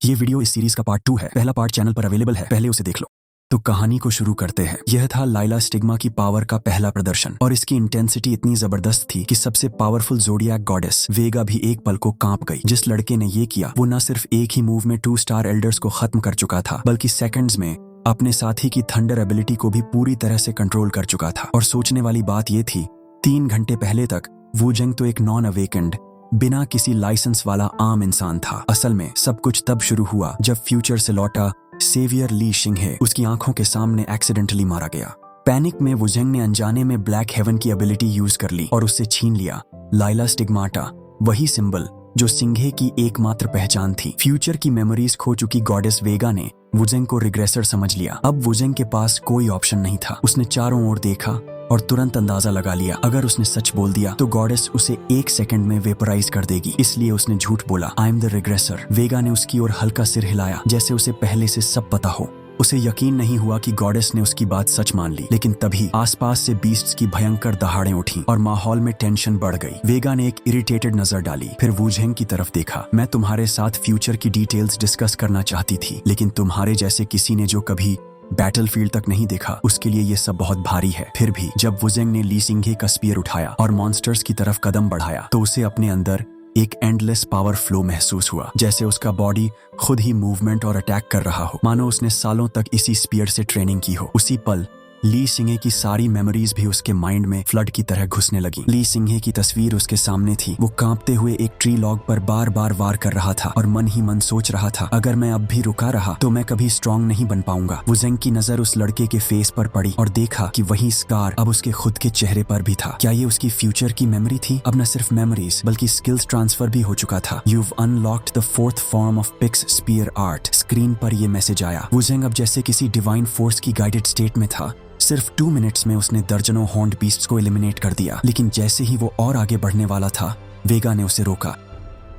ये वीडियो इस सीरीज का पार्ट 2 है। पहला पार्ट चैनल पर अवेलेबल है, पहले उसे देख लो। तो कहानी को शुरू करते हैं। यह था लाइला स्टिग्मा की पावर का पहला प्रदर्शन और इसकी इंटेंसिटी इतनी जबरदस्त थी कि सबसे पावरफुल ज़ोडिएक गॉडेस वेगा भी एक पल को कांप गई। जिस लड़के ने ये किया वो न सिर्फ एक ही मूव में 2 स्टार एल्डर्स को खत्म कर चुका था, बल्कि सेकंड्स में अपने साथी की थंडर एबिलिटी को भी पूरी तरह से कंट्रोल कर चुका था। और सोचने वाली बात ये थी, 3 घंटे पहले तक वुजेंग तो एक नॉन अवेकेंड, बिना किसी लाइसेंस वाला आम इंसान था। असल में सब कुछ तब शुरू हुआ जब फ्यूचर से लौटा सेवियर ली शिंगहे उसकी आंखों के सामने एक्सीडेंटली मारा गया। पैनिक में वुजेंग ने अनजाने में ब्लैक हेवन की एबिलिटी यूज कर ली और उससे छीन लिया लाइला स्टिग्माटा, वही सिंबल जो सिंघे की एकमात्र पहचान थी। फ्यूचर की मेमोरीज खो चुकी गॉडेस वेगा ने वुजेंग को रिग्रेसर समझ लिया। अब वुजेंग के पास कोई ऑप्शन नहीं था। उसने चारों ओर देखा और तुरंत अंदाजा लगा लिया, अगर उसने सच बोल दिया तो गॉडेस उसे 1 सेकंड में वेपराइज कर देगी। इसलिए उसने झूठ बोला, आई एम द रिग्रेसर। वेगा ने उसकी ओर हल्का सिर हिलाया, जैसे उसे पहले से सब पता हो। उसे यकीन नहीं हुआ कि गॉडेस ने उसकी बात सच मान ली। लेकिन तभी आसपास से बीस्ट्स की भयंकर दहाड़ें उठी और माहौल में टेंशन बढ़ गई। वेगा ने एक इरिटेटेड नजर डाली, फिर वुजेंग की तरफ देखा। मैं तुम्हारे साथ फ्यूचर की डिटेल्स डिस्कस करना चाहती थी, लेकिन तुम्हारे जैसे किसी ने जो कभी बैटलफील्ड तक नहीं देखा, उसके लिए ये सब बहुत भारी है। फिर भी जब वुजेंग ने ली सिंघे का स्पीयर उठाया और मॉन्स्टर्स की तरफ कदम बढ़ाया, तो उसे अपने अंदर एक एंडलेस पावर फ्लो महसूस हुआ, जैसे उसका बॉडी खुद ही मूवमेंट और अटैक कर रहा हो, मानो उसने सालों तक इसी स्पीयर से ट्रेनिंग की हो। उसी पल ली सिंघे की सारी मेमोरीज भी उसके माइंड में फ्लड की तरह घुसने लगी। ली सिंघे की तस्वीर उसके सामने थी। वो कांपते हुए एक ट्री लॉग पर बार बार वार कर रहा था और मन ही मन सोच रहा था, अगर मैं अब भी रुका रहा तो मैं कभी स्ट्रांग नहीं बन पाऊंगा। वुजेंग की नजर उस लड़के के फेस पर पड़ी और देखा कि वही स्कार अब उसके खुद के चेहरे पर भी था। क्या ये उसकी फ्यूचर की मेमोरी थी? अब न सिर्फ मेमोरीज बल्कि स्किल्स ट्रांसफर भी हो चुका था। You've unlocked the 4th form of Pix Spear Art। Screen पर ये मैसेज आया। वुजेंग अब जैसे किसी डिवाइन फोर्स की गाइडेड स्टेट में था। सिर्फ 2 मिनट्स में उसने दर्जनों हॉर्न्ड बीस्ट्स को एलिमिनेट कर दिया। लेकिन जैसे ही वो और आगे बढ़ने वाला था, वेगा ने उसे रोका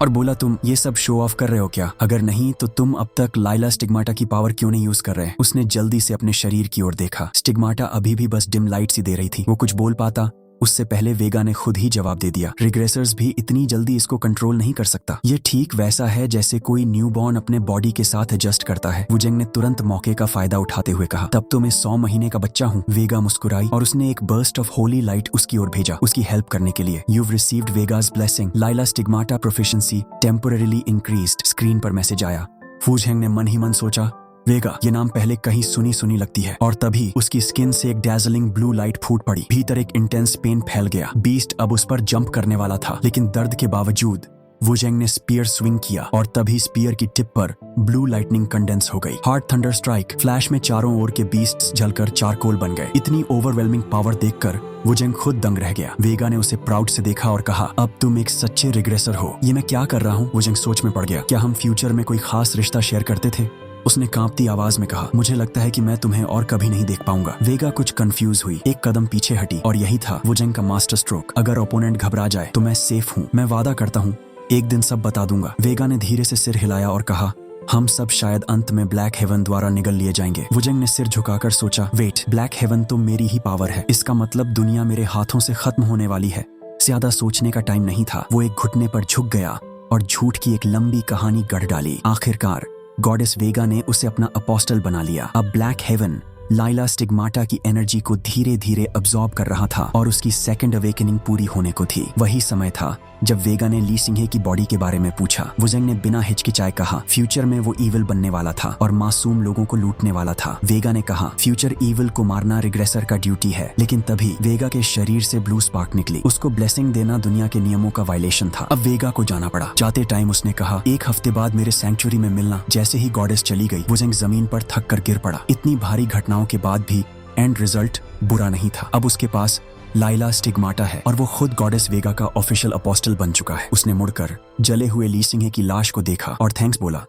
और बोला, तुम ये सब शो ऑफ कर रहे हो क्या? अगर नहीं तो तुम अब तक लाइला स्टिग्माटा की पावर क्यों नहीं यूज कर रहे? उसने जल्दी से अपने शरीर की ओर देखा। स्टिग्माटा अभी भी बस डिम लाइट सी दे रही थी। वो कुछ बोल पाता उससे पहले वेगा ने खुद ही जवाब दे दिया, रिग्रेसर्स भी इतनी जल्दी इसको कंट्रोल नहीं कर सकता। ये ठीक वैसा है जैसे कोई न्यूबॉर्न अपने बॉडी के साथ एडजस्ट करता है। वुजेंग ने तुरंत मौके का फायदा उठाते हुए कहा, तब तो मैं 100 महीने का बच्चा हूँ। वेगा मुस्कुराई और उसने एक बर्स्ट ऑफ होली लाइट उसकी ओर भेजा, उसकी हेल्प करने के लिए। You've received Vega's blessing। Laila stigmata proficiency temporarily increased. Screen पर मैसेज आया। वुजेंग ने मन ही मन सोचा, वेगा, ये नाम पहले कहीं सुनी सुनी लगती है। और तभी उसकी स्किन से एक डैजलिंग ब्लू लाइट फूट पड़ी। भीतर एक इंटेंस पेन फैल गया। बीस्ट अब उस पर जंप करने वाला था, लेकिन दर्द के बावजूद वुजेंग ने स्पीयर स्विंग किया और तभी स्पीयर की टिप पर ब्लू लाइटनिंग कंडेंस हो गई। Hard thunder strike. फ्लैश में चारों ओर के बीस्ट्स जलकर चारकोल बन गए। इतनी ओवरवेलमिंग पावर देखकर वुजेंग खुद दंग रह गया। वेगा ने उसे प्राउड से देखा और कहा, अब तुम एक सच्चे रिग्रेसर हो। ये मैं क्या कर रहा हूँ? वुजेंग सोच में पड़ गया। क्या हम फ्यूचर में कोई खास रिश्ता शेयर करते थे? उसने कांपती आवाज में कहा, मुझे लगता है कि मैं तुम्हें और कभी नहीं देख पाऊंगा। वेगा कुछ कंफ्यूज हुई, एक कदम पीछे हटी और यही था वुजेंग का मास्टर स्ट्रोक। अगर ओपोनेंट घबरा जाए तो मैं सेफ हूँ। मैं वादा करता हूँ एक दिन सब बता दूंगा। वेगा ने धीरे से सिर हिलाया और कहा, हम सब शायद अंत में ब्लैक हेवन द्वारा निगल लिए जाएंगे। वुजेंग ने सिर झुकाकर सोचा, वेट, ब्लैक हेवन तो मेरी ही पावर है। इसका मतलब दुनिया मेरे हाथों से खत्म होने वाली है। ज्यादा सोचने का टाइम नहीं था। वो एक घुटने पर झुक गया और झूठ की एक लंबी कहानी गढ़ डाली। आखिरकार गॉडेस वेगा ने उसे अपना अपोस्टल बना लिया। अब ब्लैक हेवन लाइला स्टिग्माटा की एनर्जी को धीरे धीरे अब्सॉर्ब कर रहा था और उसकी सेकंड अवेकनिंग पूरी होने को थी। वही समय था जब वेगा ने ली सिंघे की बॉडी के बारे में पूछा। वुजेंग ने बिना हिचकिचाए कहा, फ्यूचर में वो ईविल बनने वाला था और मासूम लोगों को लूटने वाला था। वेगा ने कहा, फ्यूचर ईविल को मारना रिग्रेसर का ड्यूटी है। लेकिन तभी वेगा के शरीर से ब्लू स्पार्क निकली। उसको ब्लेसिंग देना दुनिया के नियमों का वायलेशन था। अब वेगा को जाना पड़ा। जाते टाइम उसने कहा, 1 हफ्ते बाद मेरे सैंक्चुरी में मिलना। जैसे ही गॉडेस चली गई, वुजेंग जमीन पर थक कर गिर पड़ा। इतनी भारी घटनाओं के बाद भी एंड रिजल्ट बुरा नहीं था। अब उसके पास लाइला स्टिग्माटा है और वो खुद गॉडेस वेगा का ऑफिशियल अपोस्टल बन चुका है। उसने मुड़कर जले हुए ली सिंघे की लाश को देखा और थैंक्स बोला,